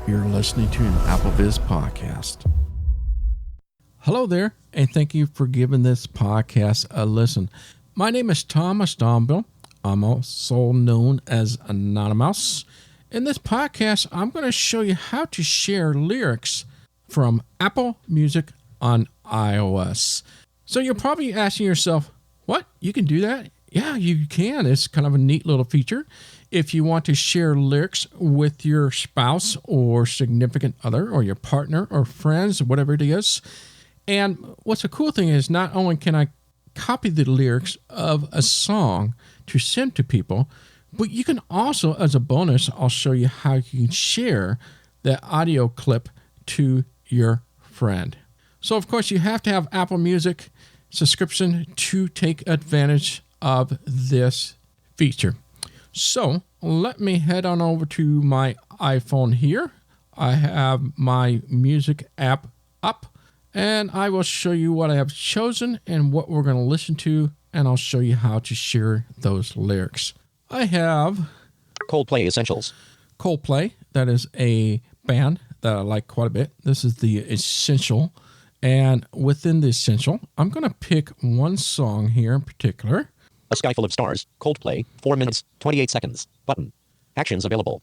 You're listening to an AppleViz podcast. Hello there, and thank you for giving this podcast a listen. My name is Thomas Domville. I'm also known as Anonymous. In this podcast, I'm going to show you how to share lyrics from Apple Music on iOS. So you're probably asking yourself, what? You can do that? Yeah, you can. It's kind of a neat little feature. If you want to share lyrics with your spouse or significant other or your partner or friends, whatever it is. And what's the cool thing is not only can I copy the lyrics of a song to send to people, but you can also, as a bonus, I'll show you how you can share that audio clip to your friend. So, of course, you have to have Apple Music subscription to take advantage of this feature. So let me head on over to my iPhone here. I have my music app up, and I will show you what I have chosen and what we're going to listen to, and I'll show you how to share those lyrics. I have Coldplay Essentials. Coldplay. That is a band that I like quite a bit. This is the Essential. And within the Essential, I'm going to pick one song here in particular. A Sky Full of Stars, Coldplay, 4 minutes, 28 seconds, button. Actions available.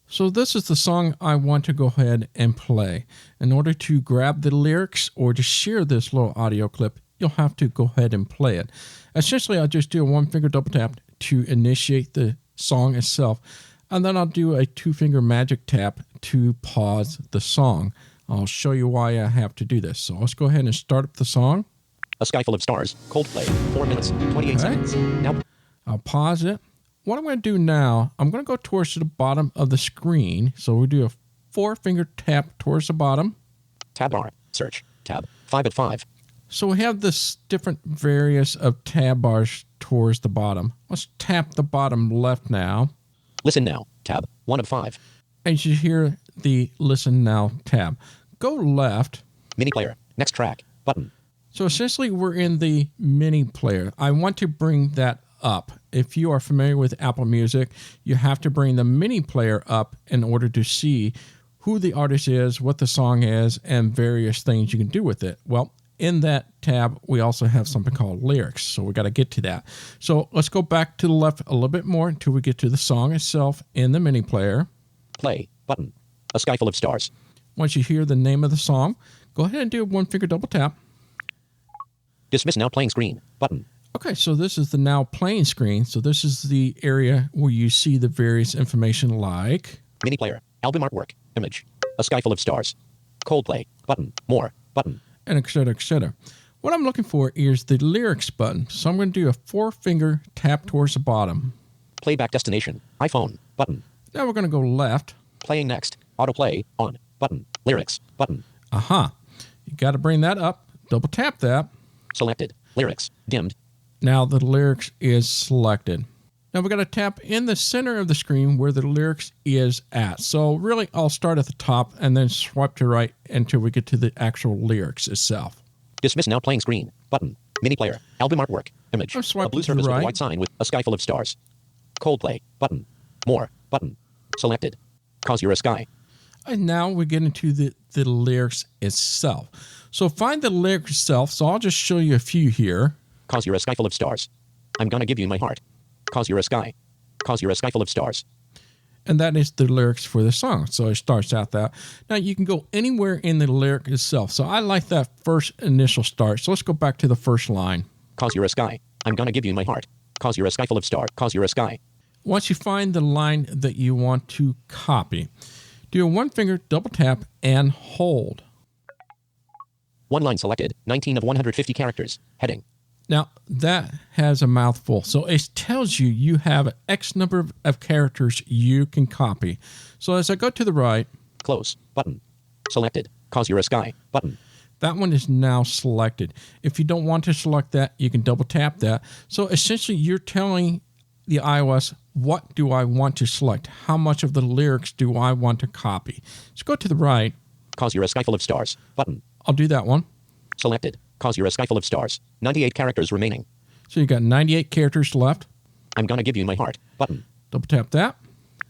So this is the song I want to go ahead and play. In order to grab the lyrics or to share this little audio clip, you'll have to go ahead and play it. Essentially, I'll just do a one-finger double tap to initiate the song itself, and then I'll do a two-finger magic tap to pause the song. I'll show you why I have to do this. So let's go ahead and start up the song. A Sky Full of Stars, Coldplay, 4 minutes, 28 seconds. Now, I'll pause it. What I'm going to do now, I'm going to go towards the bottom of the screen. So we'll do a four-finger tap towards the bottom. tab bar, search, tab, 5 at 5. So we have this different various of tab bars towards the bottom. Let's tap the bottom left now. Listen now, tab, 1 of 5. And you hear the Listen Now tab. Go left. Mini player, next track, button. So essentially, we're in the mini player. I want to bring that up. If you are familiar with Apple Music, you have to bring the mini player up in order to see who the artist is, what the song is, and various things you can do with it. Well, in that tab, we also have something called lyrics, so we got to get to that. So let's go back to the left a little bit more until we get to the song itself in the mini player. Play, button. A Sky Full of Stars. Once you hear the name of the song, go ahead and do a one-finger double tap. Dismiss now playing screen, button. Okay, so this is the now playing screen. So this is the area where you see the various information like Mini player, album artwork, image. A Sky Full of Stars. Coldplay, button. More, button. and et cetera, et cetera. What I'm looking for is the lyrics button. So I'm going to do a four-finger tap towards the bottom. Playback destination, iPhone, button. Now we're going to go left. Playing next, autoplay, on, button. Lyrics, button. Aha. You got to bring that up. Double tap that. Selected, lyrics, dimmed. Now the lyrics is selected. Now we're going to tap in the center of the screen where the lyrics is at. So really, I'll start at the top and then swipe to right until we get to the actual lyrics itself. Dismiss now playing screen, button. Mini player, album artwork, image. I'm swiping A blue to the surface with right. a white sign with a sky full of stars. Coldplay, button. More, button. Selected. Cause you're a sky. And now we get into the lyrics itself. So find the lyrics itself. So I'll just show you a few here. Cause you're a sky full of stars. I'm gonna give you my heart. Cause you're a sky. Cause you're a sky full of stars. And that is the lyrics for the song. So it starts out that. Now you can go anywhere in the lyric itself. So I like that first initial start. So let's go back to the first line. Cause you're a sky. I'm gonna give you my heart. Cause you're a sky full of stars. Cause you're a sky. Once you find the line that you want to copy, do a one-finger double tap and hold. One line selected. 19 of 150 characters. Heading. Now, that has a mouthful. So it tells you you have X number of characters you can copy. So as I go to the right. Close. Button. Selected. Cause you're a sky. Button. That one is now selected. If you don't want to select that, you can double tap that. So essentially, you're telling the iOS, what do I want to select? How much of the lyrics do I want to copy? Let's go to the right. Cause you're a sky full of stars. Button. I'll do that one. Selected. Cause you're a sky full of stars. 98 characters remaining. So you got 98 characters left. I'm gonna give you my heart. Button. Double tap that.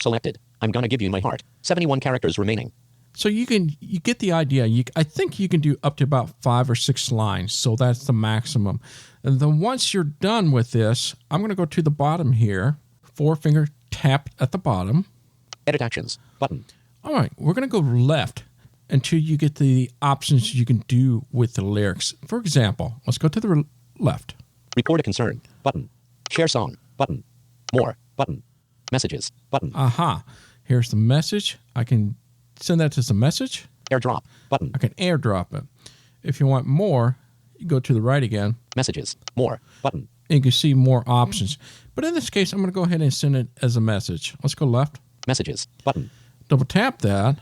Selected. I'm gonna give you my heart. 71 characters remaining. So you get the idea. I think you can do up to about 5 or 6 lines. So that's the maximum. And then once you're done with this, I'm going to go to the bottom here. 4-finger tap at the bottom. Edit actions. Button. All right. We're going to go left until you get the options you can do with the lyrics. For example, let's go to the left. Report a concern. Button. Share song. Button. More. Button. Messages. Button. Aha. Here's the message. I can send that as a message. AirDrop. Button. I can airdrop it. If you want more, you go to the right again. Messages. More. Button. And you can see more options. But in this case, I'm going to go ahead and send it as a message. Let's go left. Messages. Button. Double tap that.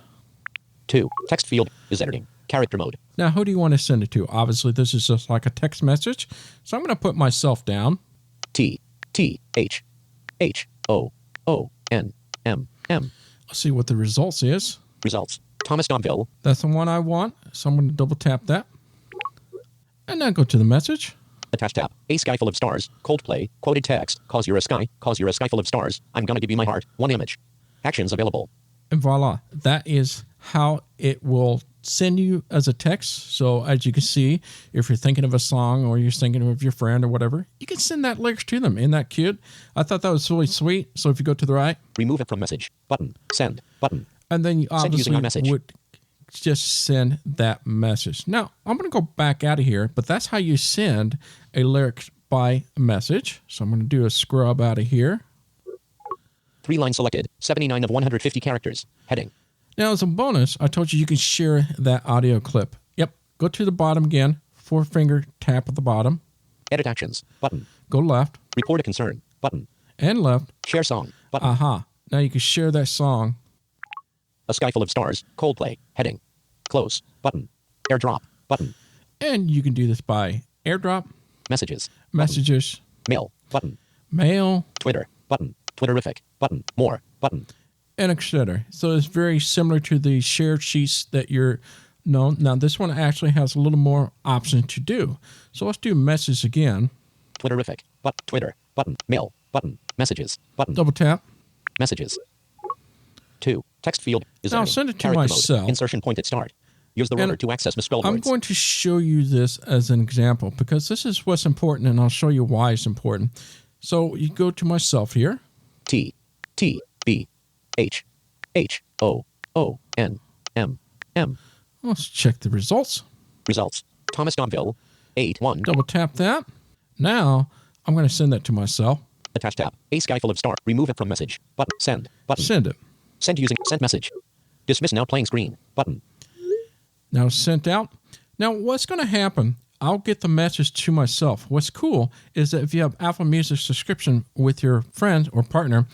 2. Text field is editing. Character mode. Now, who do you want to send it to? Obviously, this is just like a text message. So I'm going to put myself down. T. H. O. N. M. Let's see what the results is. Results. Thomas Domville. That's the one I want. So I'm going to double tap that. And then go to the message. Attach tab. A sky full of stars. Coldplay. Quoted text. Cause you're a sky. Cause you're a sky full of stars. I'm gonna give you my heart. 1 image. Actions available. And voila. That is how it will send you as a text. So as you can see, if you're thinking of a song or you're thinking of your friend or whatever, you can send that lyrics to them. Isn't that cute? I thought that was really sweet. So if you go to the right. Remove it from message. Button. Send. Button. And then you obviously message. would just send that message. Now, I'm going to go back out of here, but that's how you send a lyric by message. So I'm going to do a scrub out of here. 3 lines selected. 79 of 150 characters. Heading. Now, as a bonus, I told you can share that audio clip. Yep. Go to the bottom again. 4-finger tap at the bottom. Edit actions. Button. Go left. Report a concern. Button. And left. Share song. Button. Aha. Now you can share that song. A sky full of stars. Coldplay. Heading. Close. Button. AirDrop. Button. And you can do this by airdrop. Messages. Messages. Button. Mail. Button. Mail. Twitter. Button. Twitterific. Button. More. Button. And etc. So it's very similar to the shared sheets that you're known. Now this one actually has a little more option to do. So let's do message again. Twitterific. But Twitter. Button. Mail. Button. Messages. Button. Double tap. Messages. 2. Text field is Now I'll editing. send it to Character myself. Mode. Insertion point at start. Use the roller to access misspelled I'm words. going to show you this as an example because this is what's important, and I'll show you why it's important. So you go to myself here. T. B. H. N. M. Let's check the results. Results. Thomas Domville. 8-1. Double tap that. Now I'm going to send that to myself. Attach tab. A sky full of stars. Remove it from message. Button. Send. Button. Send it. Send using send message. Dismiss now playing screen. Button. Now it's sent out. Now what's going to happen, I'll get the message to myself. What's cool is that if you have Apple Music subscription with your friend or partner,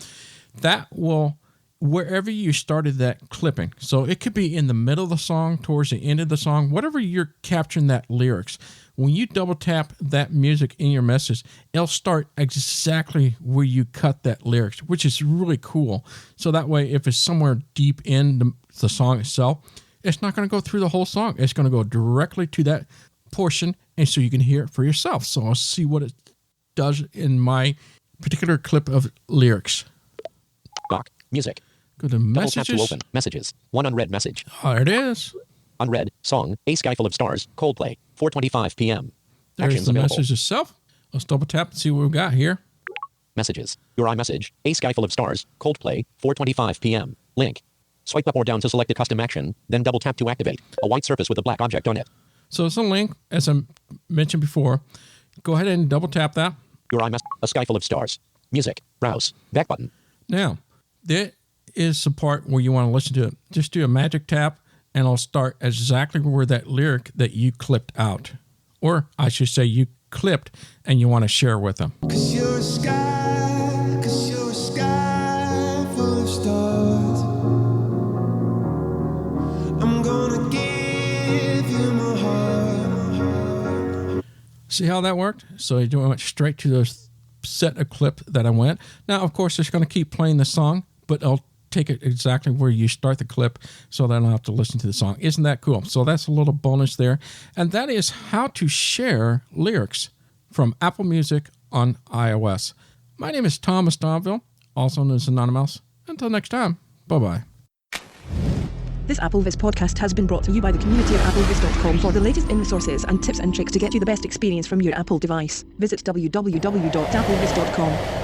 that will, wherever you started that clipping. So it could be in the middle of the song, towards the end of the song, whatever you're capturing that lyrics. When you double tap that music in your message, it'll start exactly where you cut that lyrics, which is really cool. So that way, if it's somewhere deep in the song itself, it's not going to go through the whole song. It's going to go directly to that portion, and so you can hear it for yourself. So I'll see what it does in my particular clip of lyrics. Doc. Music. Go to Double messages. tap to open. Messages. 1 unread message. There it is. Unread. Song. A sky full of stars. Coldplay. 4:25 p.m. There's Actions the available. message itself. Let's double tap and see what we've got here. Messages. Your iMessage. A sky full of stars. Coldplay. 4:25 p.m. Link. Swipe up or down to select a custom action, then double tap to activate. A white surface with a black object on it. So it's a link, as I mentioned before. Go ahead and double tap that. Your iMessage. A sky full of stars. Music. Browse. Back button. Now, there is the part where you want to listen to it. Just do a magic tap, and it'll start exactly where that lyric that you clipped out. Or I should say you clipped and you want to share with them. 'Cause you're a sky full of stars. I'm gonna give you my heart. See how that worked? So you went straight to the set of clip that I went. Now, of course, it's going to keep playing the song, but I'll take it exactly where you start the clip so that I don't have to listen to the song. Isn't that cool? So that's a little bonus there. And that is how to share lyrics from Apple Music on iOS. My name is Thomas Domville, also known as Anonymous. Until next time, bye-bye. This AppleVis podcast has been brought to you by the community of applevis.com. For the latest in resources and tips and tricks to get you the best experience from your Apple device, visit www.applevis.com.